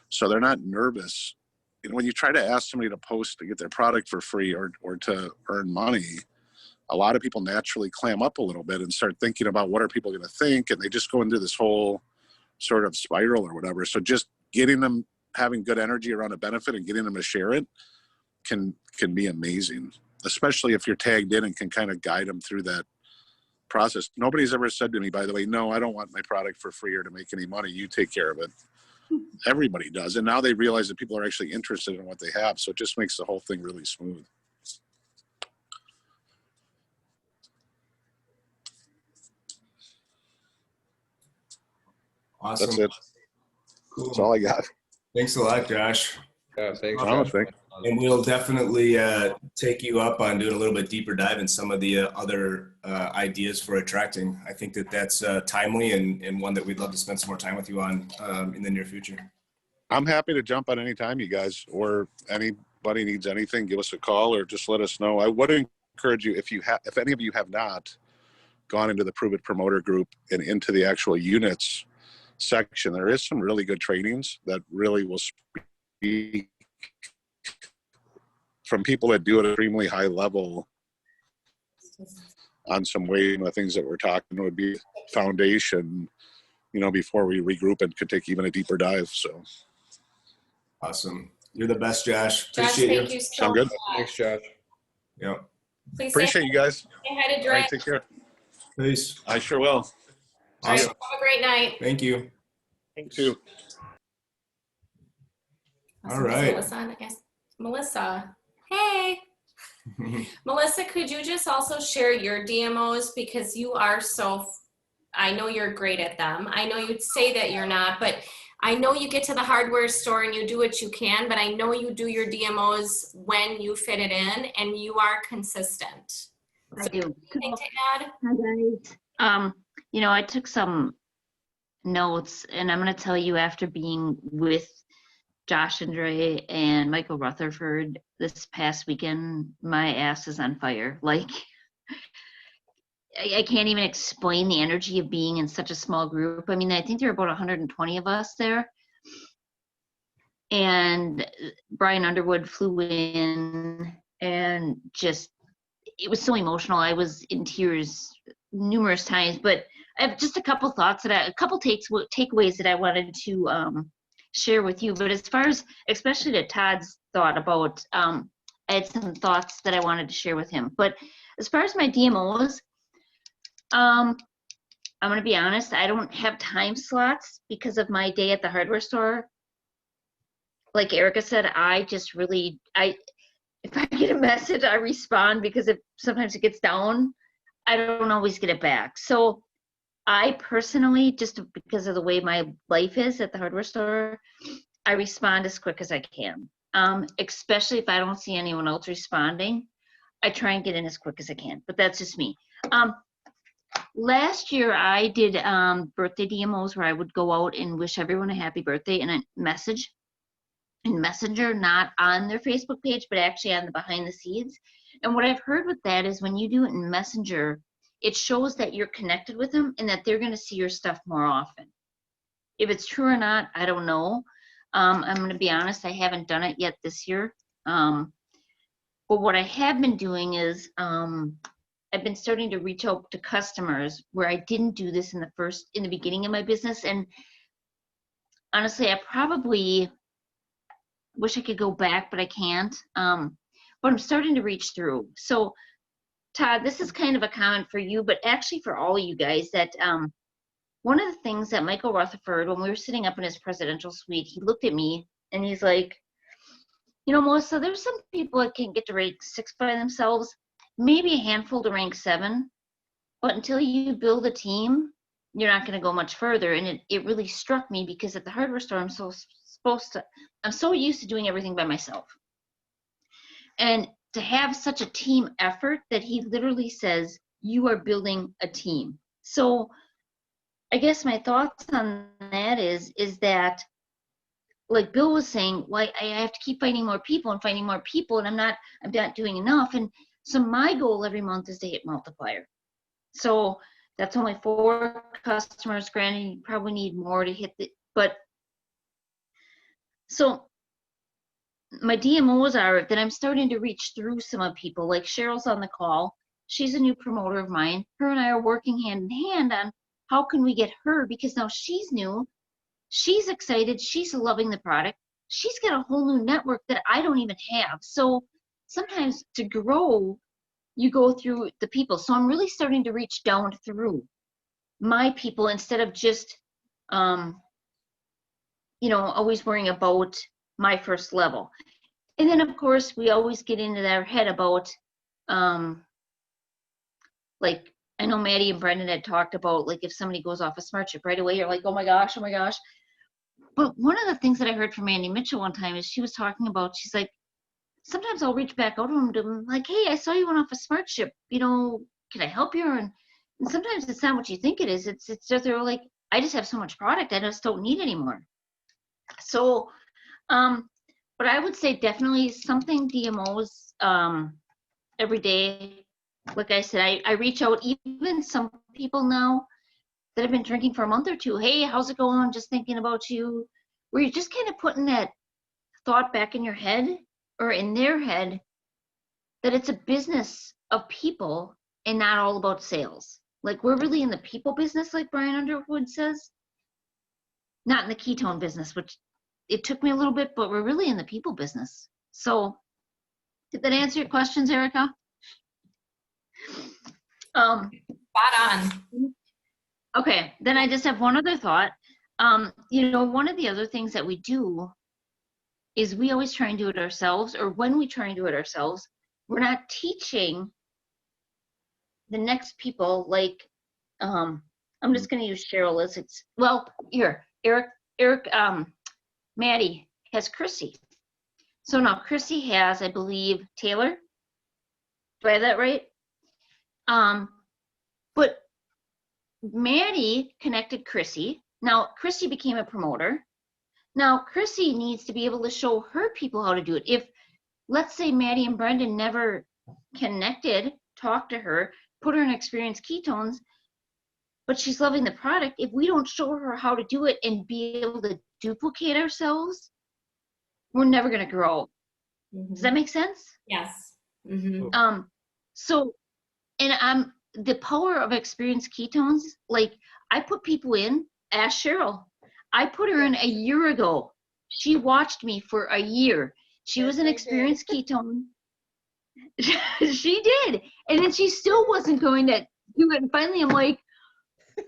So they're not nervous. You know, when you try to ask somebody to post to get their product for free or to earn money, a lot of people naturally clam up a little bit and start thinking about what are people going to think. And they just go into this whole sort of spiral or whatever. So just getting them, having good energy around a benefit and getting them to share it can be amazing, especially if you're tagged in and can kind of guide them through that process. Nobody's ever said to me, by the way, no, I don't want my product for free or to make any money. You take care of it. Everybody does. And now they realize that people are actually interested in what they have. So it just makes the whole thing really smooth. Awesome. That's it. Cool. That's all I got. Thanks a lot, Josh. Yeah, thanks. Oh, Josh. thanks. And we'll definitely take you up on doing a little bit deeper dive in some of the other ideas for attracting. I think that that's timely and one that we'd love to spend some more time with you on in the near future. I'm happy to jump on any time, you guys, or anybody needs anything, give us a call or just let us know. I would encourage you, if any of you have not gone into the Pruvit promoter group and into the actual units section, there is some really good trainings that really will speak from people that do at an extremely high level on some way, the things that we're talking would be foundation, you know, before we regroup and could take even a deeper dive. So awesome. You're the best, Josh. Josh, Appreciate thank you so Sound good? much. Thanks, Josh. Yeah. Please appreciate you guys. say hi to All Dre. right, take care. Peace. I sure will. All right, Awesome. have a great night. Thank you. You too. All right. Melissa, hey. Melissa, could you just also share your DMOs, because you are I know you're great at them. I know you'd say that you're not, but I know you get to the hardware store and you do what you can, but I know you do your DMOs when you fit it in and you are consistent. I do. Anything to add? Hi, guys. You know, I took some notes, and I'm going to tell you, after being with Josh and Dre and Michael Rutherford this past weekend, my ass is on fire. Like, I can't even explain the energy of being in such a small group. I mean, I think there were about 120 of us there. And Brian Underwood flew in, and just, it was so emotional. I was in tears numerous times, but I have just a couple thoughts a couple takeaways that I wanted to share with you. But as far as, especially to Todd's thought about, I had some thoughts that I wanted to share with him. But as far as my DMOs, I'm going to be honest, I don't have time slots because of my day at the hardware store. Like Erica said, I just really, if I get a message, I respond, because sometimes it gets down, I don't always get it back. So I personally, just because of the way my life is at the hardware store, I respond as quick as I can. Especially if I don't see anyone else responding, I try and get in as quick as I can, but that's just me. Last year I did birthday DMOs where I would go out and wish everyone a happy birthday in a message in Messenger, not on their Facebook page, but actually on the behind the scenes. And what I've heard with that is when you do it in Messenger, it shows that you're connected with them and that they're going to see your stuff more often. If it's true or not, I don't know. I'm going to be honest, I haven't done it yet this year. But what I have been doing is I've been starting to reach out to customers where I didn't do this in the beginning of my business. And honestly, I probably wish I could go back, but I can't. But I'm starting to reach through. So Todd, this is kind of a comment for you, but actually for all of you guys, that one of the things that Michael Rutherford, when we were sitting up in his presidential suite, he looked at me and he's like, you know, Melissa, there's some people that can get to rank 6 by themselves, maybe a handful to rank 7, but until you build a team, you're not going to go much further. And it really struck me, because at the hardware store, I'm so used to doing everything by myself. And to have such a team effort that he literally says, you are building a team. So I guess my thoughts on that is that like Bill was saying, well, I have to keep finding more people and finding more people, and I'm not doing enough. And so my goal every month is to hit multiplier. So that's only 4 customers. Granted, you probably need more to hit but so my DMOs are that I'm starting to reach through some of people. Like Cheryl's on the call. She's a new promoter of mine. Her and I are working hand in hand on how can we get her, because now she's new. She's excited. She's loving the product. She's got a whole new network that I don't even have. So sometimes to grow, you go through the people. So I'm really starting to reach down through my people instead of just, always worrying about my first level. And then of course we always get into their head about, like I know Maddie and Brendan had talked about, like if somebody goes off a smart chip right away, you're like, oh my gosh. But one of the things that I heard from Andy Mitchell one time is she was talking about, she's like, sometimes I'll reach back out to them like, hey, I saw you went off a smart chip, can I help you? And sometimes it's not what you think it is. It's just they're like, I just have so much product, I just don't need anymore. So, but I would say definitely something DMOs every day. Like I said, I reach out, even some people now that have been drinking for a month or two. Hey, how's it going? Just thinking about you. Where you're just kind of putting that thought back in your head or in their head that it's a business of people and not all about sales. Like we're really in the people business, like Brian Underwood says, not in the ketone business, which it took me a little bit, but we're really in the people business. So did that answer your questions, Erica? Spot on. Okay, then I just have one other thought. One of the other things that we do is we always try and do it ourselves, or when we try and do it ourselves, we're not teaching the next people. Like, I'm just going to use Cheryl as Eric, Maddie has Chrissy. So now Chrissy has, I believe, Taylor. Do I have that right? But Maddie connected Chrissy. Now Chrissy became a promoter. Now Chrissy needs to be able to show her people how to do it. If, let's say, Maddie and Brendan never connected, talked to her, put her in Experience Ketones, but she's loving the product, if we don't show her how to do it and be able to duplicate ourselves, we're never going to grow. Mm-hmm. Does that make sense? Yes. Mm-hmm. So, and the power of Experience Ketones, like I put people in, ask Cheryl. I put her in a year ago. She watched me for a year. She was an Experience Ketone. She did. And then she still wasn't going to do it. And finally I'm like,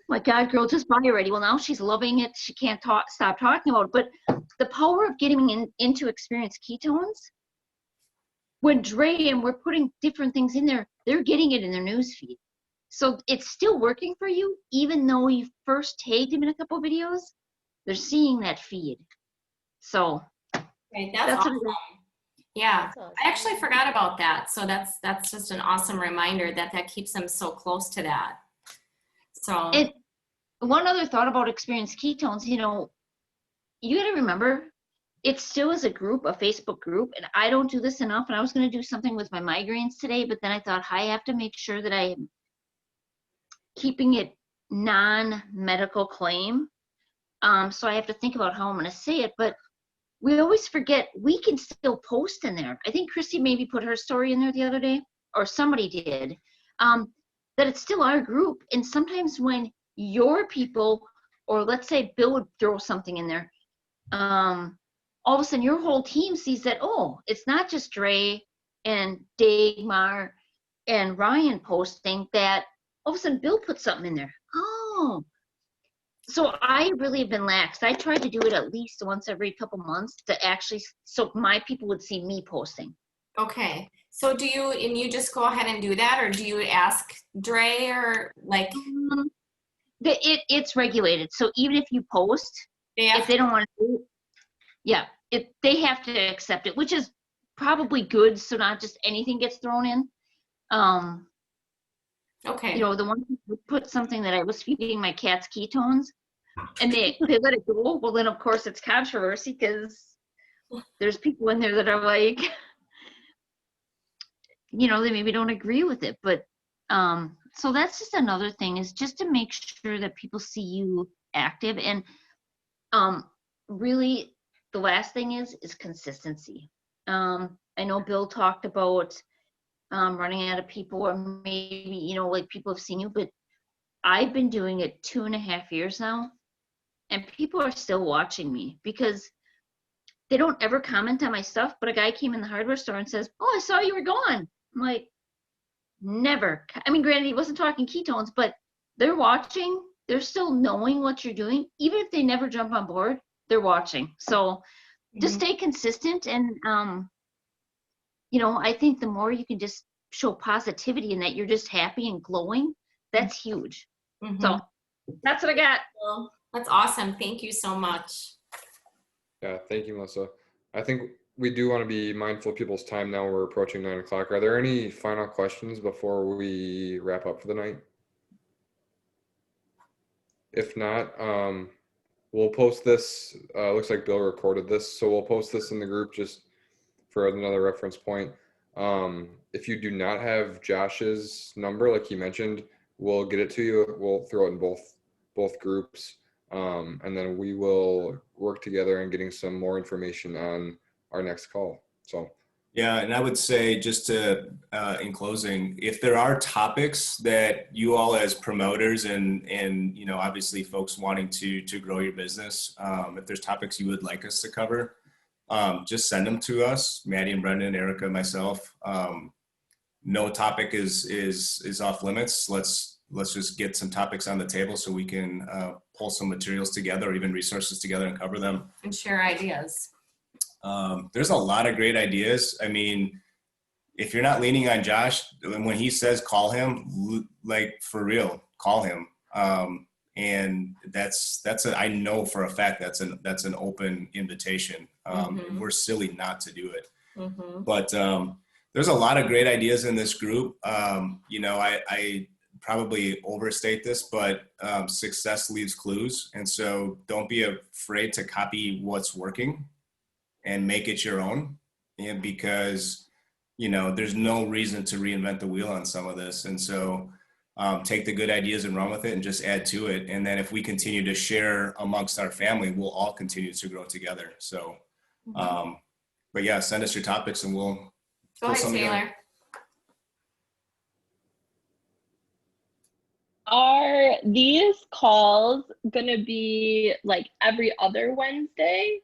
my God, girl, just buy already. Well, now she's loving it. She can't stop talking about it. But the power of getting into Experience Ketones, when Dre and we're putting different things in there, they're getting it in their news feed. So it's still working for you, even though you first tagged them in a couple of videos. They're seeing that feed. So right, that's awesome. Yeah, that's awesome. I actually forgot about that. So that's just an awesome reminder that keeps them so close to that. So, and one other thought about Experience Ketones, you got to remember, it still is a group, a Facebook group, and I don't do this enough. And I was going to do something with my migraines today, but then I thought I have to make sure that I am keeping it non-medical claim. So I have to think about how I'm going to say it, but we always forget we can still post in there. I think Christy maybe put her story in there the other day, or somebody did, that it's still our group. And sometimes when your people, or let's say Bill would throw something in there, all of a sudden your whole team sees that, oh, it's not just Dre and Dagmar and Ryan posting, that all of a sudden Bill put something in there. Oh, so I really have been lax. I tried to do it at least once every couple months to actually, so my people would see me posting. Okay. So do you just go ahead and do that, or do you ask Dre, or like? It's regulated. So even if you post, if they don't want to do it, yeah, they have to accept it, which is probably good. So not just anything gets thrown in. Okay. The one who put something that I was feeding my cats ketones. and they let it go, well, then of course it's controversy because there's people in there that are like, they maybe don't agree with it. But so that's just another thing, is just to make sure that people see you active. And really the last thing is consistency. I know Bill talked about running out of people, or maybe, like people have seen you, but I've been doing it 2.5 years now, and people are still watching me because they don't ever comment on my stuff. But a guy came in the hardware store and says, "Oh, I saw you were gone." I'm like, never. I mean, granted, he wasn't talking ketones, but they're watching. They're still knowing what you're doing. Even if they never jump on board, they're watching. So just stay consistent. And, I think the more you can just show positivity and that you're just happy and glowing, that's huge. So that's what I got. Well, that's awesome. Thank you so much. Yeah, thank you, Melissa. I think we do want to be mindful of people's time now. We're approaching 9 o'clock. Are there any final questions before we wrap up for the night? If not, we'll post this. Looks like Bill recorded this, so we'll post this in the group just for another reference point. If you do not have Josh's number, like he mentioned, we'll get it to you. We'll throw it in both groups, and then we will work together on getting some more information on our next call. So yeah, and I would say, just to in closing, if there are topics that you all as promoters and obviously folks wanting to grow your business, if there's topics you would like us to cover, just send them to us, Maddie and Brendan, Erica, myself. No topic is off limits. Let's just get some topics on the table so we can pull some materials together, or even resources together, and cover them. And share ideas. There's a lot of great ideas. I mean, if you're not leaning on Josh, when he says call him, like, for real, call him. And I know for a fact that's an open invitation. We're silly not to do it. But there's a lot of great ideas in this group. I probably overstate this, but success leaves clues. And so don't be afraid to copy what's working and make it your own. And because, there's no reason to reinvent the wheel on some of this. And so take the good ideas and run with it and just add to it. And then if we continue to share amongst our family, we'll all continue to grow together. So, but yeah, send us your topics and we'll Go ahead, Taylor. Are these calls gonna be like every other Wednesday,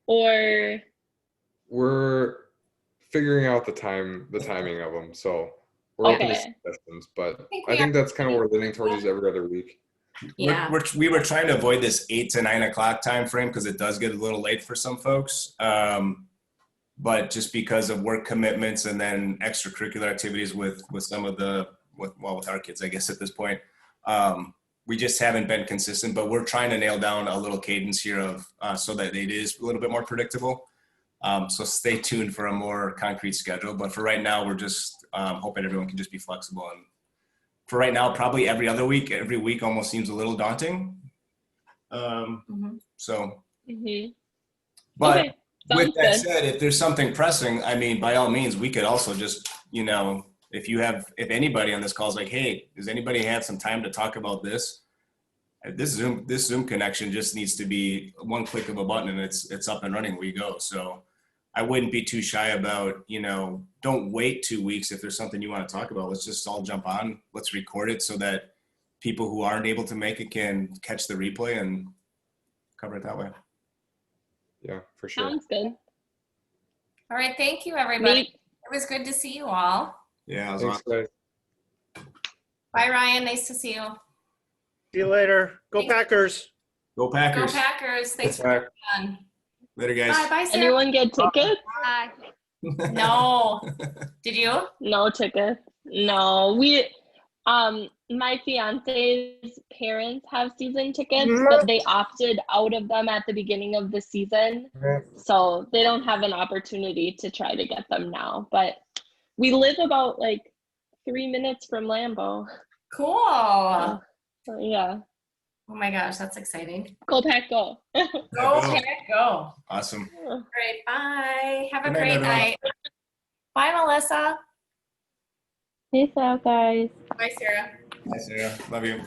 or? we're figuring out the timing of them. So we're open to suggestions, but I think that's kind of what we're leaning towards, is every other week. Yeah. We were trying to avoid this 8 to 9 o'clock time frame because it does get a little late for some folks. But just because of work commitments and then extracurricular activities with some of with our kids, I guess at this point, we just haven't been consistent. But we're trying to nail down a little cadence here of so that it is a little bit more predictable. So stay tuned for a more concrete schedule. But for right now, we're just hoping everyone can just be flexible. And for right now, probably every other week. Every week almost seems a little daunting. So, but Okay. with that said, if there's something pressing, I mean, by all means, we could also just, if anybody on this call is like, hey, does anybody have some time to talk about this? This Zoom connection just needs to be one click of a button and it's up and running. We go. So I wouldn't be too shy about, don't wait 2 weeks. If there's something you want to talk about, let's just all jump on. Let's record it so that people who aren't able to make it can catch the replay and cover it that way. Yeah, for sure. Sounds good. All right. Thank you, everybody. It was good to see you all. Yeah. Thanks, guys. Bye, Ryan. Nice to see you. See you later. Go Thanks. Packers. Go Packers. Go Packers. Thanks for coming on. Later, guys. Bye. Bye, Sarah. Anyone get tickets? Bye. No. Did you? No tickets. No, my fiance's parents have season tickets, but they opted out of them at the beginning of the season. So they don't have an opportunity to try to get them now. But we live about 3 minutes from Lambeau. Cool. So, yeah. Oh my gosh, that's exciting. Go Pack, go. Go, Pack, go. Awesome. All right, bye. Have a Good night, great everyone. night. Bye, Melissa. Peace out, guys. Bye, Sarah. Bye, Sarah. Love you.